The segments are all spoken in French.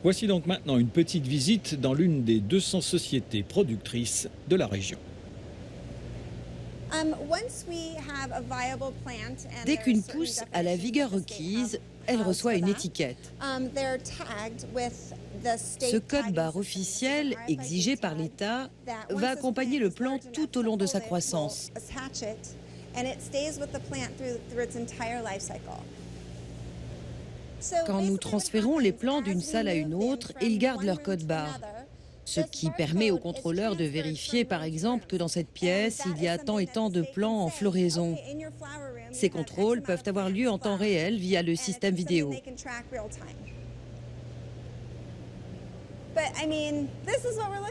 Voici donc maintenant une petite visite dans l'une des 200 sociétés productrices de la région. Dès qu'une pousse a la vigueur requise, elle reçoit une étiquette. Ce code-barre officiel, exigé par l'État, va accompagner le plant tout au long de sa croissance. Quand nous transférons les plants d'une salle à une autre, ils gardent leur code-barre. Ce qui permet aux contrôleurs de vérifier, par exemple, que dans cette pièce, il y a tant et tant de plants en floraison. Ces contrôles peuvent avoir lieu en temps réel via le système vidéo.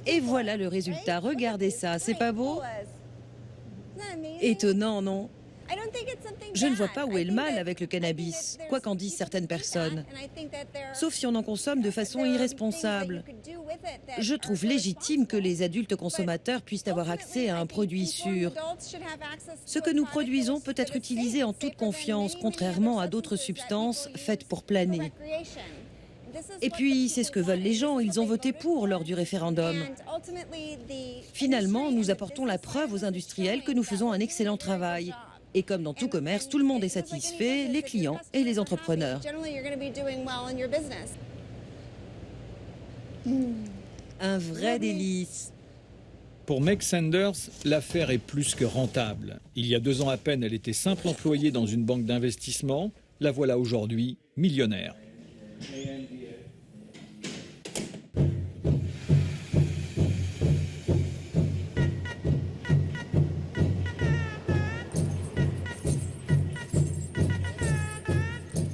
Et voilà le résultat. Regardez ça, c'est pas beau? Étonnant, non? Je ne vois pas où est le mal avec le cannabis, quoi qu'en disent certaines personnes. Sauf si on en consomme de façon irresponsable. Je trouve légitime que les adultes consommateurs puissent avoir accès à un produit sûr. Ce que nous produisons peut être utilisé en toute confiance, contrairement à d'autres substances faites pour planer. Et puis, c'est ce que veulent les gens, ils ont voté pour lors du référendum. Finalement, nous apportons la preuve aux industriels que nous faisons un excellent travail. Et comme dans tout commerce, tout le monde est satisfait, les clients et les entrepreneurs. Un vrai délice. Pour Meg Sanders, l'affaire est plus que rentable. Il y a 2 ans à peine, elle était simple employée dans une banque d'investissement. La voilà aujourd'hui millionnaire.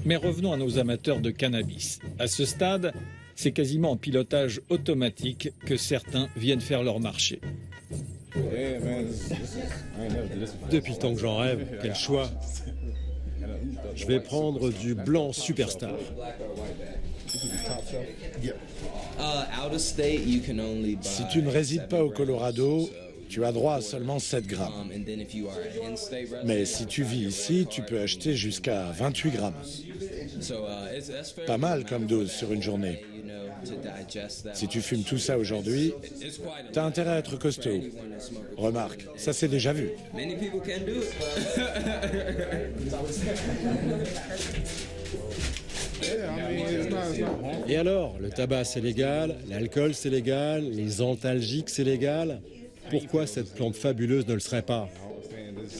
Mais revenons à nos amateurs de cannabis. À ce stade, c'est quasiment en pilotage automatique que certains viennent faire leur marché. Depuis le temps que j'en rêve, quel choix. Je vais prendre du blanc superstar. Si tu ne résides pas au Colorado, tu as droit à seulement 7 grammes. Mais si tu vis ici, tu peux acheter jusqu'à 28 grammes. Pas mal comme dose sur une journée. Si tu fumes tout ça aujourd'hui, t'as intérêt à être costaud. Remarque, ça c'est déjà vu. Et alors, le tabac c'est légal, l'alcool c'est légal, les antalgiques c'est légal. Pourquoi cette plante fabuleuse ne le serait pas?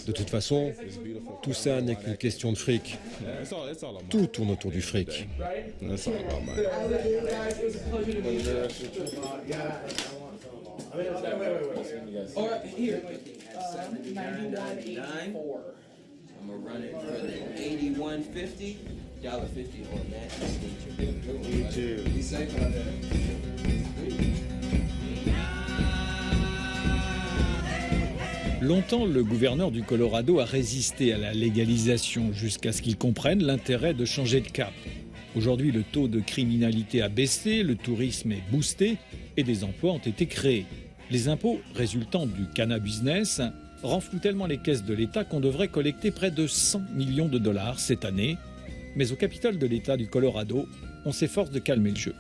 De toute façon, tout ça n'est qu'une question de fric. Tout tourne autour du fric. Longtemps, le gouverneur du Colorado a résisté à la légalisation jusqu'à ce qu'il comprenne l'intérêt de changer de cap. Aujourd'hui, le taux de criminalité a baissé, le tourisme est boosté et des emplois ont été créés. Les impôts résultant du cannabis renflouent tellement les caisses de l'État qu'on devrait collecter près de 100 millions de dollars cette année. Mais au Capitole de l'État du Colorado, on s'efforce de calmer le jeu.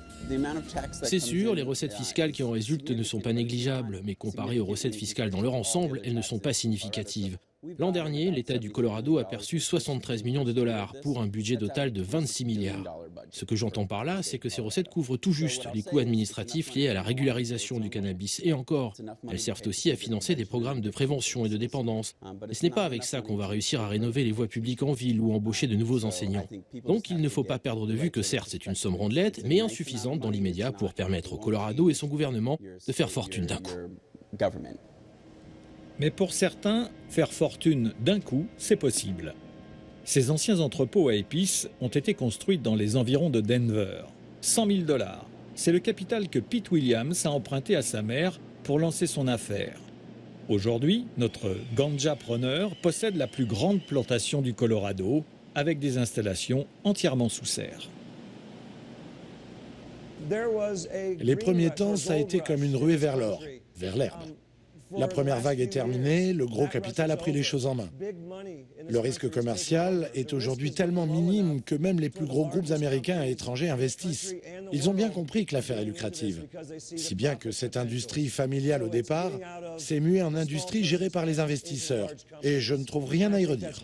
C'est sûr, les recettes fiscales qui en résultent ne sont pas négligeables, mais comparées aux recettes fiscales dans leur ensemble, elles ne sont pas significatives. L'an dernier, l'État du Colorado a perçu 73 millions de dollars pour un budget total de 26 milliards. Ce que j'entends par là, c'est que ces recettes couvrent tout juste les coûts administratifs liés à la régularisation du cannabis. Et encore, elles servent aussi à financer des programmes de prévention et de dépendance. Et ce n'est pas avec ça qu'on va réussir à rénover les voies publiques en ville ou embaucher de nouveaux enseignants. Donc il ne faut pas perdre de vue que certes c'est une somme rondelette, mais insuffisante dans l'immédiat pour permettre au Colorado et son gouvernement de faire fortune d'un coup. Mais pour certains, faire fortune d'un coup, c'est possible. Ces anciens entrepôts à épices ont été construits dans les environs de Denver. 100 000 $. C'est le capital que Pete Williams a emprunté à sa mère pour lancer son affaire. Aujourd'hui, notre ganja-preneur possède la plus grande plantation du Colorado, avec des installations entièrement sous serre. Les premiers temps, ça a été comme une ruée vers l'or, vers l'herbe. La première vague est terminée, le gros capital a pris les choses en main. Le risque commercial est aujourd'hui tellement minime que même les plus gros groupes américains et étrangers investissent. Ils ont bien compris que l'affaire est lucrative. Si bien que cette industrie familiale au départ s'est muée en industrie gérée par les investisseurs. Et je ne trouve rien à y redire.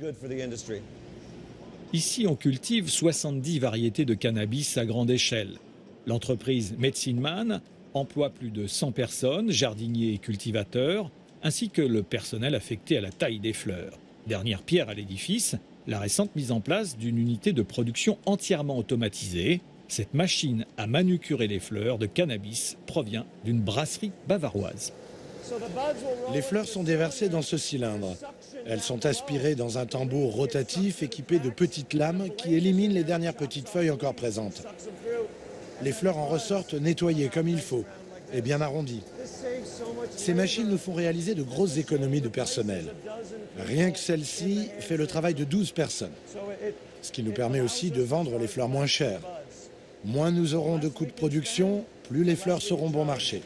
Ici, on cultive 70 variétés de cannabis à grande échelle. L'entreprise Medicine Man emploie plus de 100 personnes, jardiniers et cultivateurs, ainsi que le personnel affecté à la taille des fleurs. Dernière pierre à l'édifice, la récente mise en place d'une unité de production entièrement automatisée. Cette machine à manucurer les fleurs de cannabis provient d'une brasserie bavaroise. Les fleurs sont déversées dans ce cylindre. Elles sont aspirées dans un tambour rotatif équipé de petites lames qui éliminent les dernières petites feuilles encore présentes. Les fleurs en ressortent nettoyées comme il faut et bien arrondies. Ces machines nous font réaliser de grosses économies de personnel. Rien que celle-ci fait le travail de 12 personnes. Ce qui nous permet aussi de vendre les fleurs moins chères. Moins nous aurons de coûts de production, plus les fleurs seront bon marché.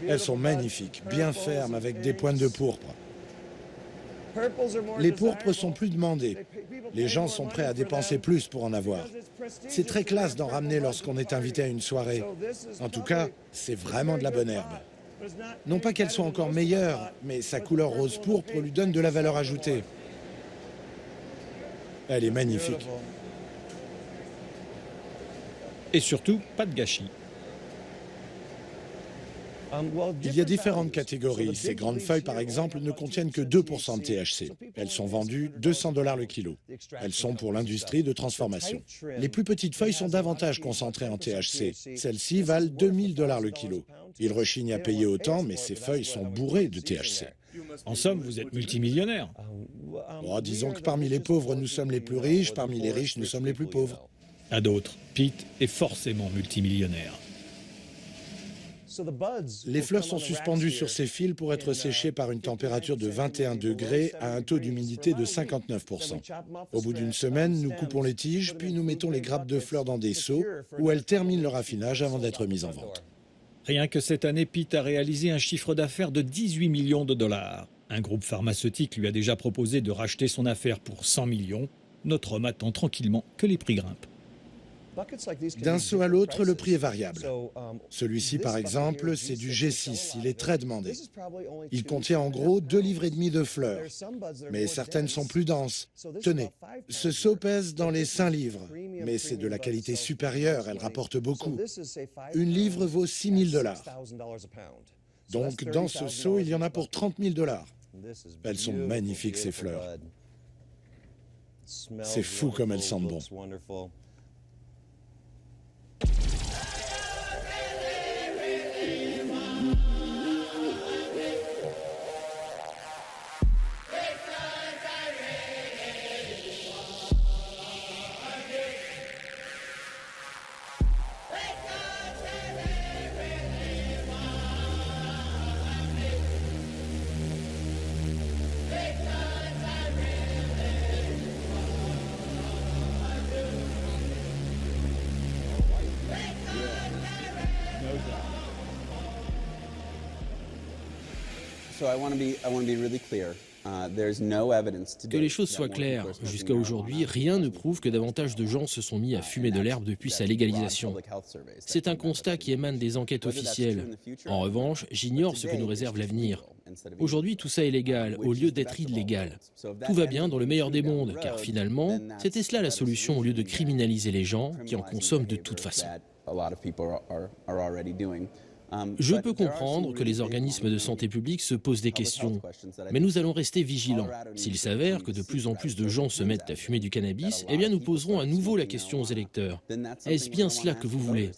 Elles sont magnifiques, bien fermes, avec des pointes de pourpre. Les pourpres sont plus demandées. Les gens sont prêts à dépenser plus pour en avoir. C'est très classe d'en ramener lorsqu'on est invité à une soirée. En tout cas, c'est vraiment de la bonne herbe. Non pas qu'elle soit encore meilleure, mais sa couleur rose pourpre lui donne de la valeur ajoutée. Elle est magnifique. Et surtout, pas de gâchis. Il y a différentes catégories. Ces grandes feuilles, par exemple, ne contiennent que 2% de THC. Elles sont vendues $200 le kilo. Elles sont pour l'industrie de transformation. Les plus petites feuilles sont davantage concentrées en THC. Celles-ci valent $2000 le kilo. Ils rechignent à payer autant, mais ces feuilles sont bourrées de THC. En somme, vous êtes multimillionnaire. Oh, disons que parmi les pauvres, nous sommes les plus riches. Parmi les riches, nous sommes les plus pauvres. À d'autres, Pete est forcément multimillionnaire. Les fleurs sont suspendues sur ces fils pour être séchées par une température de 21 degrés à un taux d'humidité de 59%. Au bout d'une semaine, nous coupons les tiges, puis nous mettons les grappes de fleurs dans des seaux où elles terminent leur affinage avant d'être mises en vente. Rien que cette année, Pete a réalisé un chiffre d'affaires de 18 millions de dollars. Un groupe pharmaceutique lui a déjà proposé de racheter son affaire pour 100 millions. Notre homme attend tranquillement que les prix grimpent. D'un seau à l'autre, le prix est variable. Celui-ci, par exemple, c'est du G6. Il est très demandé. Il contient en gros 2,5 livres de fleurs. Mais certaines sont plus denses. Tenez, ce seau pèse dans les 5 livres. Mais c'est de la qualité supérieure. Elle rapporte beaucoup. Une livre vaut $6000. Donc, dans ce seau, il y en a pour $30 000. Elles sont magnifiques, ces fleurs. C'est fou comme elles sentent bon. Que les choses soient claires, jusqu'à aujourd'hui, rien ne prouve que davantage de gens se sont mis à fumer de l'herbe depuis sa légalisation. C'est un constat qui émane des enquêtes officielles. En revanche, j'ignore ce que nous réserve l'avenir. Aujourd'hui, tout ça est légal, au lieu d'être illégal. Tout va bien dans le meilleur des mondes, car finalement, c'était cela la solution au lieu de criminaliser les gens qui en consomment de toute façon. Je peux comprendre que les organismes de santé publique se posent des questions, mais nous allons rester vigilants. S'il s'avère que de plus en plus de gens se mettent à fumer du cannabis, eh bien nous poserons à nouveau la question aux électeurs. Est-ce bien cela que vous voulez ?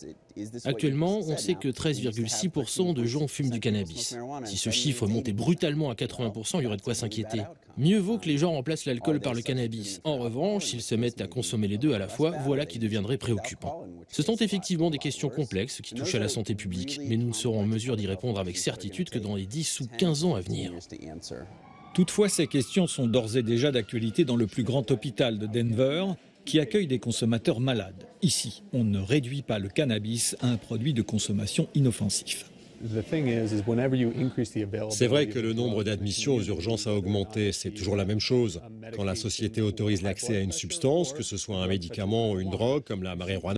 Actuellement, on sait que 13,6% de gens fument du cannabis. Si ce chiffre montait brutalement à 80%, il y aurait de quoi s'inquiéter. Mieux vaut que les gens remplacent l'alcool par le cannabis. En revanche, s'ils se mettent à consommer les deux à la fois, voilà qui deviendrait préoccupant. Ce sont effectivement des questions complexes qui touchent à la santé publique, mais nous ne serons en mesure d'y répondre avec certitude que dans les 10 ou 15 ans à venir. Toutefois, ces questions sont d'ores et déjà d'actualité dans le plus grand hôpital de Denver, qui accueille des consommateurs malades. Ici, on ne réduit pas le cannabis à un produit de consommation inoffensif. C'est vrai que le nombre d'admissions aux urgences a augmenté, c'est toujours la même chose. Quand la société autorise l'accès à une substance, que ce soit un médicament ou une drogue comme la marijuana,